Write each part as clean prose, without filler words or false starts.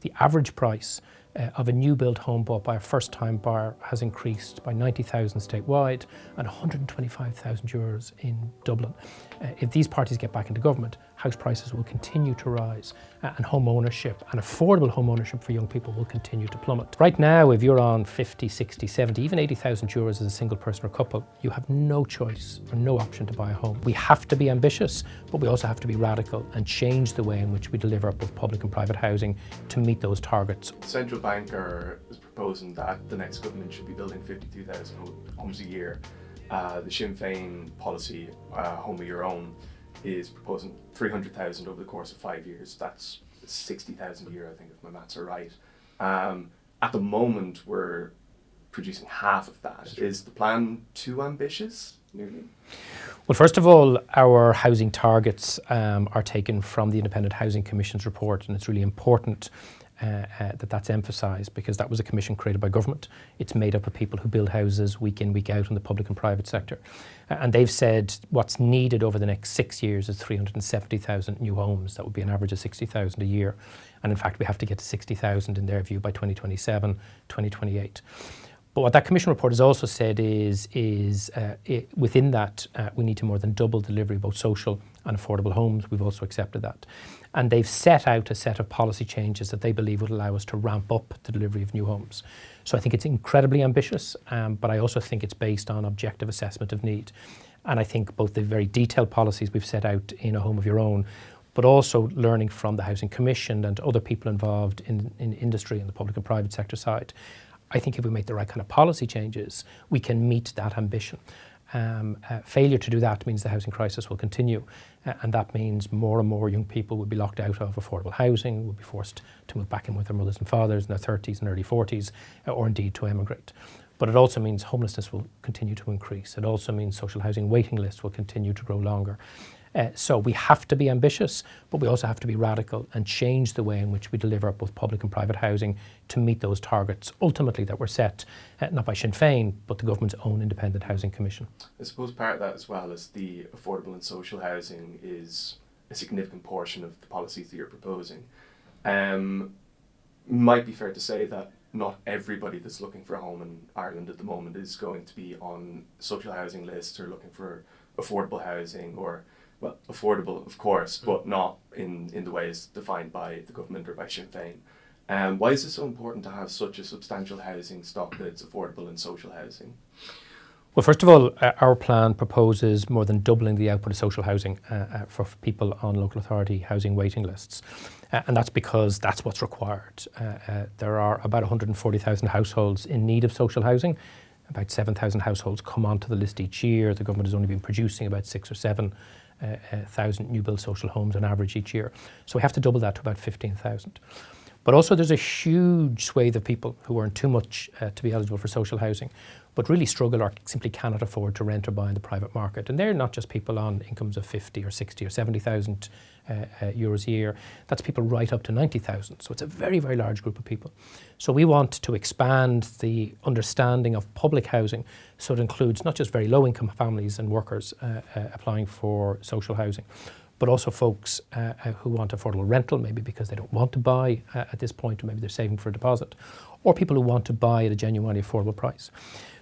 the average price of a new build home bought by a first-time buyer has increased by 90,000 statewide and 125,000 euros in Dublin. If these parties get back into government, house prices will continue to rise and home ownership and affordable home ownership for young people will continue to plummet. Right now, if you're on 50, 60, 70, even 80,000 euros as a single person or couple, you have no choice or no option to buy a home. We have to be ambitious, but we also have to be radical and change the way in which we deliver both public and private housing to meet those targets. The central banker is proposing that the next government should be building 52,000 homes a year. The Sinn Féin policy, Home of Your Own, is proposing 300,000 over the course of 5 years. That's 60,000 a year, I think, if my maths are right. At the moment, we're producing half of that. Is the plan too ambitious? Nearly? Well, first of all, our housing targets are taken from the Independent Housing Commission's report, and it's really important that's emphasised because that was a commission created by government. It's made up of people who build houses week in, week out in the public and private sector. And they've said what's needed over the next 6 years is 370,000 new homes. That would be an average of 60,000 a year. And in fact, we have to get to 60,000 in their view by 2027, 2028. But what that commission report has also said is within that, we need to more than double delivery of both social and affordable homes. We've also accepted that. And they've set out a set of policy changes that they believe would allow us to ramp up the delivery of new homes. So I think it's incredibly ambitious, but I also think it's based on objective assessment of need. And I think both the very detailed policies we've set out in A Home of Your Own, but also learning from the Housing Commission and other people involved in industry and the public and private sector side, I think if we make the right kind of policy changes, we can meet that ambition. Failure to do that means the housing crisis will continue, and that means more and more young people will be locked out of affordable housing, will be forced to move back in with their mothers and fathers in their 30s and early 40s, or indeed to emigrate. But it also means homelessness will continue to increase. It also means social housing waiting lists will continue to grow longer. So we have to be ambitious, but we also have to be radical and change the way in which we deliver both public and private housing to meet those targets, ultimately that were set, not by Sinn Féin, but the government's own Independent Housing Commission. I suppose part of that as well is the affordable and social housing is a significant portion of the policies that you're proposing. Might be fair to say that not everybody that's looking for a home in Ireland at the moment is going to be on social housing lists or looking for affordable housing or, well, affordable, of course, but not in the ways defined by the government or by Sinn Féin. Why is it so important to have such a substantial housing stock that's affordable and social housing? Well, first of all, our plan proposes more than doubling the output of social housing for people on local authority housing waiting lists. And that's because that's what's required. There are about 140,000 households in need of social housing. About 7,000 households come onto the list each year. The government has only been producing about 6,000 or 7,000 new build social homes on average each year. So we have to double that to about 15,000. But also there's a huge swathe of people who earn too much to be eligible for social housing, but really struggle or simply cannot afford to rent or buy in the private market. And they're not just people on incomes of 50 or 60 or 70,000 euros a year. That's people right up to 90,000. So it's a very, very large group of people. So we want to expand the understanding of public housing so it includes not just very low income families and workers applying for social housing, but also folks who want affordable rental, maybe because they don't want to buy at this point, or maybe they're saving for a deposit, or people who want to buy at a genuinely affordable price.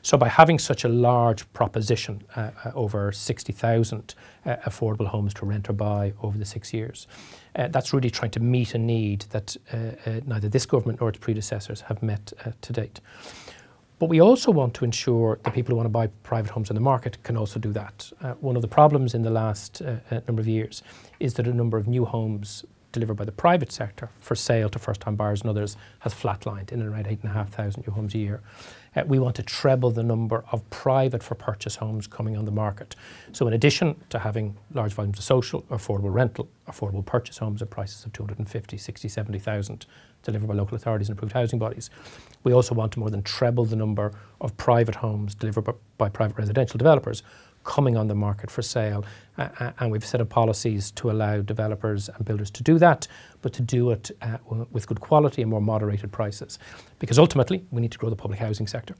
So by having such a large proposition, over 60,000 affordable homes to rent or buy over the 6 years, that's really trying to meet a need that neither this government nor its predecessors have met to date. But we also want to ensure that people who want to buy private homes on the market can also do that. One of the problems in the last number of years is that a number of new homes delivered by the private sector for sale to first-time buyers and others has flatlined in and around 8,500 new homes a year. We want to treble the number of private for purchase homes coming on the market. So in addition to having large volumes of social, affordable rental, affordable purchase homes at prices of 250, 60, 70,000 delivered by local authorities and approved housing bodies, we also want to more than treble the number of private homes delivered by private residential developers coming on the market for sale. And we've set up policies to allow developers and builders to do that, but to do it with good quality and more moderated prices. Because ultimately, we need to grow the public housing sector,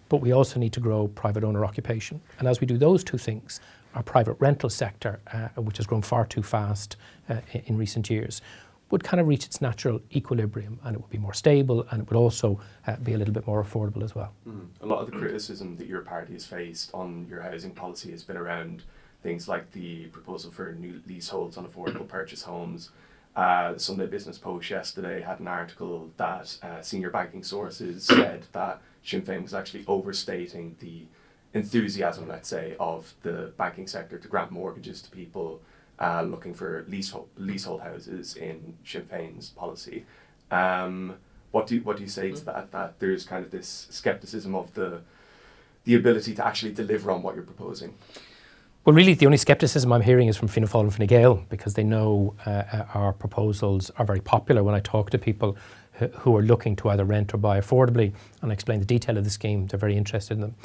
but we also need to grow private owner occupation. And as we do those two things, our private rental sector, which has grown far too fast in recent years, would kind of reach its natural equilibrium, and it would be more stable, and it would also be a little bit more affordable as well. A lot of the criticism that your party has faced on your housing policy has been around things like the proposal for new leaseholds on affordable purchase homes. The Sunday Business Post yesterday had an article that senior banking sources said that Sinn Féin was actually overstating the enthusiasm, let's say, of the banking sector to grant mortgages to people looking for leasehold houses in Sinn Féin's policy. What do you say to that? That there's kind of this scepticism of the ability to actually deliver on what you're proposing? Well, really, the only scepticism I'm hearing is from Fianna Fáil and Fine Gael, because they know our proposals are very popular. When I talk to people who are looking to either rent or buy affordably, and I explain the detail of the scheme, they're very interested in them.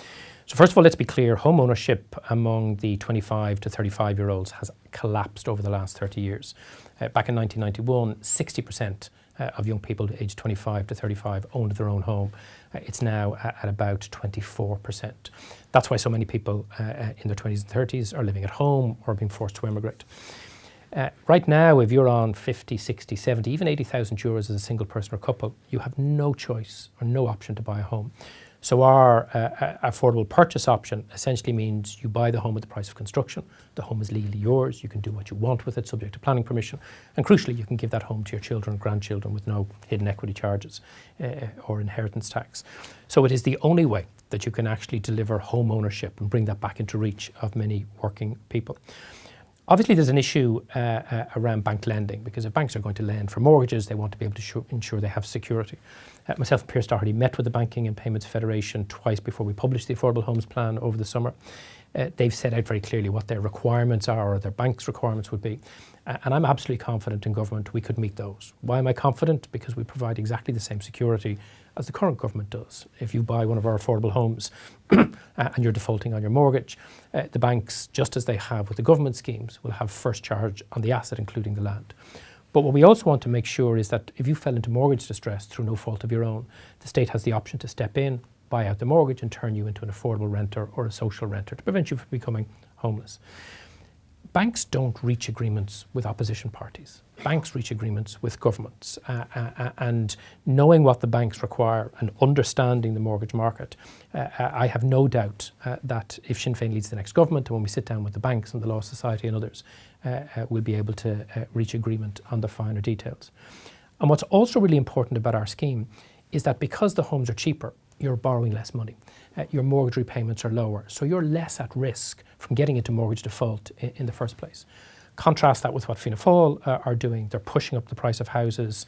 So first of all, let's be clear, home ownership among the 25 to 35-year-olds has collapsed over the last 30 years. Back in 1991, 60% of young people aged 25 to 35 owned their own home. It's now at about 24%. That's why so many people in their 20s and 30s are living at home or being forced to emigrate. Right now, if you're on 50, 60, 70, even 80,000 euros as a single person or couple, you have no choice or no option to buy a home. So our affordable purchase option essentially means you buy the home at the price of construction. The home is legally yours. You can do what you want with it, subject to planning permission. And crucially, you can give that home to your children and grandchildren with no hidden equity charges or inheritance tax. So it is the only way that you can actually deliver home ownership and bring that back into reach of many working people. Obviously, there's an issue around bank lending, because if banks are going to lend for mortgages, they want to be able to ensure they have security. Myself and Pierce Doherty met with the Banking and Payments Federation twice before we published the Affordable Homes Plan over the summer. They've set out very clearly what their requirements are, or their bank's requirements would be. And I'm absolutely confident in government we could meet those. Why am I confident? Because we provide exactly the same security as the current government does. If you buy one of our affordable homes and you're defaulting on your mortgage, the banks, just as they have with the government schemes, will have first charge on the asset, including the land. But what we also want to make sure is that if you fell into mortgage distress through no fault of your own, the state has the option to step in, buy out the mortgage and turn you into an affordable renter or a social renter to prevent you from becoming homeless. Banks don't reach agreements with opposition parties. Banks reach agreements with governments. And knowing what the banks require and understanding the mortgage market, I have no doubt that if Sinn Féin leads the next government, and when we sit down with the banks and the Law Society and others, we'll be able to reach agreement on the finer details. And what's also really important about our scheme is that because the homes are cheaper, you're borrowing less money. Your mortgage repayments are lower, so you're less at risk from getting into mortgage default in the first place. Contrast that with what Fianna Fáil are doing. They're pushing up the price of houses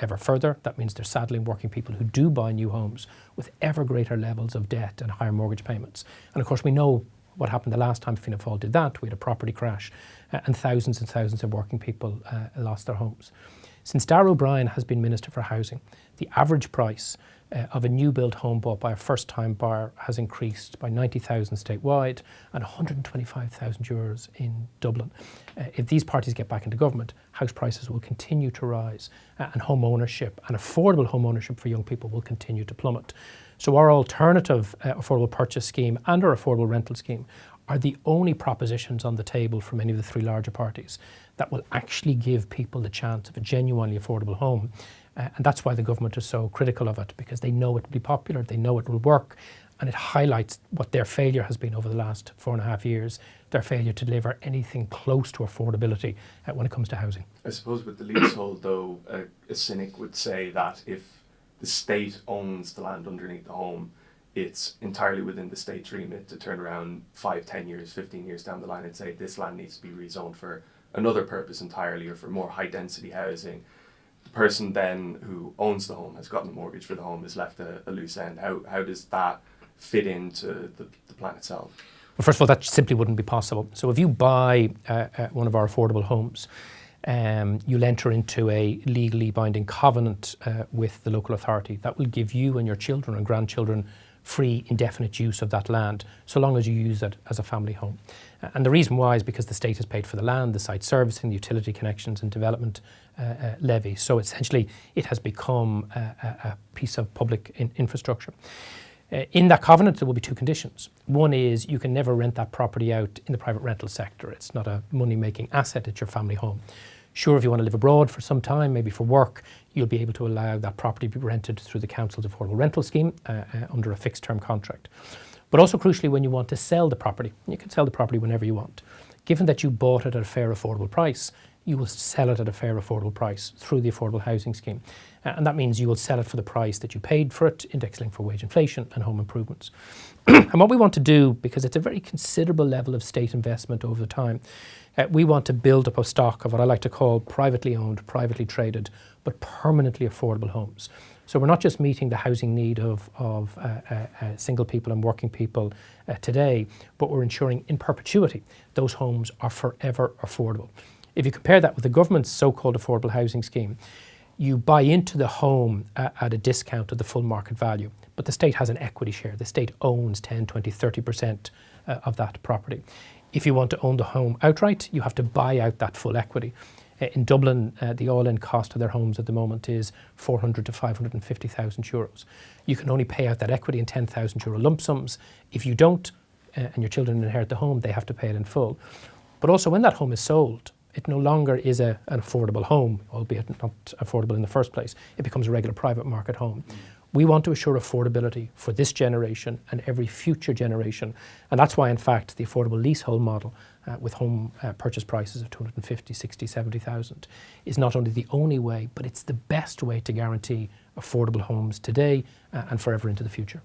ever further. That means they're saddling working people who do buy new homes with ever greater levels of debt and higher mortgage payments. And of course, we know what happened the last time Fianna Fáil did that. We had a property crash and thousands of working people lost their homes. Since Darragh O'Brien has been Minister for Housing, the average price of a new build home bought by a first-time buyer has increased by 90,000 statewide and 125,000 euros in Dublin. If these parties get back into government, house prices will continue to rise and home ownership and affordable home ownership for young people will continue to plummet. So our alternative affordable purchase scheme and our affordable rental scheme are the only propositions on the table from any of the three larger parties that will actually give people the chance of a genuinely affordable home. And that's why the government is so critical of it, because they know it will be popular, they know it will work, and it highlights what their failure has been over the last 4.5 years, their failure to deliver anything close to affordability when it comes to housing. I suppose with the leasehold, though, a cynic would say that if the state owns the land underneath the home, it's entirely within the state's remit to turn around 5, 10 years, 15 years down the line and say this land needs to be rezoned for another purpose entirely or for more high density housing. The person then who owns the home, has gotten a mortgage for the home, is left a loose end. How does that fit into the plan itself? Well, first of all, that simply wouldn't be possible. So if you buy one of our affordable homes, you'll enter into a legally binding covenant with the local authority that will give you and your children and grandchildren free, indefinite use of that land, so long as you use it as a family home. And the reason why is because the state has paid for the land, the site servicing, the utility connections and development levy. So essentially it has become a piece of public infrastructure. In that covenant, there will be two conditions. One is you can never rent that property out in the private rental sector. It's not a money-making asset, it's your family home. Sure, if you want to live abroad for some time, maybe for work, you'll be able to allow that property to be rented through the council's affordable rental scheme under a fixed term contract. But also crucially, when you want to sell the property, you can sell the property whenever you want. Given that you bought it at a fair affordable price, you will sell it at a fair affordable price through the affordable housing scheme. And that means you will sell it for the price that you paid for it, index linked for wage inflation and home improvements. And what we want to do, because it's a very considerable level of state investment over the time, we want to build up a stock of what I like to call privately owned, privately traded, but permanently affordable homes. So we're not just meeting the housing need of single people and working people today, but we're ensuring in perpetuity those homes are forever affordable. If you compare that with the government's so-called affordable housing scheme, you buy into the home at a discount of the full market value, but the state has an equity share. The state owns 10, 20, 30% of that property. If you want to own the home outright, you have to buy out that full equity. In Dublin, the all-in cost of their homes at the moment is 400 to 550,000 euros. You can only pay out that equity in 10,000 euro lump sums. If you don't, and your children inherit the home, they have to pay it in full. But also when that home is sold, it no longer is an affordable home, albeit not affordable in the first place. It becomes a regular private market home. We want to assure affordability for this generation and every future generation. And that's why, in fact, the affordable leasehold model with home purchase prices of 250, 60, 70,000 is not only the only way, but it's the best way to guarantee affordable homes today and forever into the future.